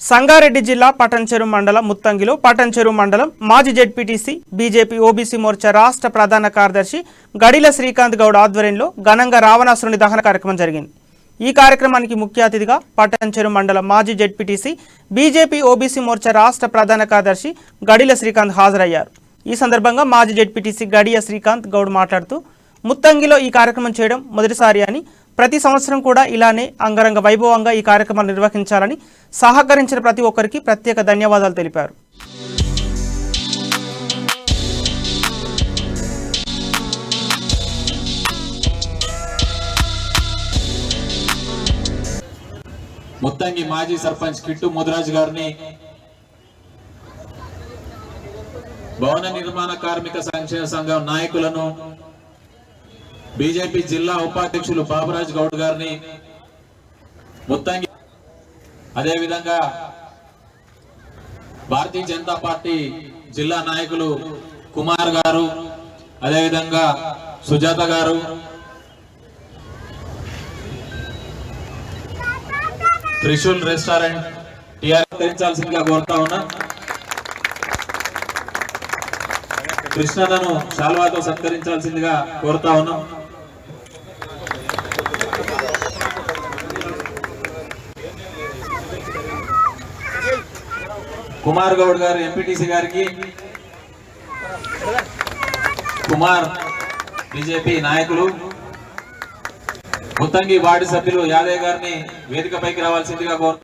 సంగారెడ్డి జిల్లా పటంచెరు మండలం ముత్తంగిలో పటంచెరు మండలం మాజీ జెడ్పీటీసీ బీజేపీ ఓబీసీ మోర్చా రాష్ట్ర ప్రధాన కార్యదర్శి గడిల శ్రీకాంత్ గౌడ్ ఆధ్వర్యంలో ఘనంగా రావణాసురుని దహన కార్యక్రమం జరిగింది। ఈ కార్యక్రమానికి ముఖ్య అతిథిగా పటంచెరు మండలం మాజీ జెడ్పీటీసీ బీజేపీ ఓబీసీ మోర్చా రాష్ట్ర ప్రధాన కార్యదర్శి గడిల శ్రీకాంత్ హాజరయ్యారు। ఈ సందర్భంగా మాజీ జెడ్పీటీసీ గడియ శ్రీకాంత్ గౌడ్ మాట్లాడుతూ ముత్తంగిలో ఈ కార్యక్రమం చేయడం మొదటిసారి అని ప్రతి సంవత్సరం కూడా ఇలానే అంగరంగ వైభవంగా ఈ కార్యక్రమాన్ని నిర్వహించాలని సహకరించిన ప్రతి ఒక్కరికి ప్రత్యేక ధన్యవాదాలు తెలిపారు। ముత్తంగి మాజీ సర్పంచ్ కిట్టు ముదిరాజ్ గారిని భవన నిర్మాణ కార్మిక సంక్షేమ సంఘం నాయకులను బీజేపీ జిల్లా ఉపాధ్యక్షులు బాబురాజ్ గౌడ్ గారిని ముత్తంగి అదే విధంగా భారతీయ జనతా పార్టీ జిల్లా నాయకులు కుమార్ గారు అదే విధంగా సుజాత గారు త్రిశూల్ రెస్టారెంట్ టిఆర్ ధరించాల్సిందిగా కోరుతా ఉన్నా। కృష్ణను శాల్వాతో సత్కరించాల్సిందిగా కోరుతా ఉన్నాం। కుమార్ గౌడ్ గారు ఎంపీటీసీ గారికి కుమార్ బీజేపీ నాయకులు ముత్తంగి వార్డు సభ్యులు యాదయ్య గారిని వేదికపైకి రావాల్సిందిగా కోరుతాం।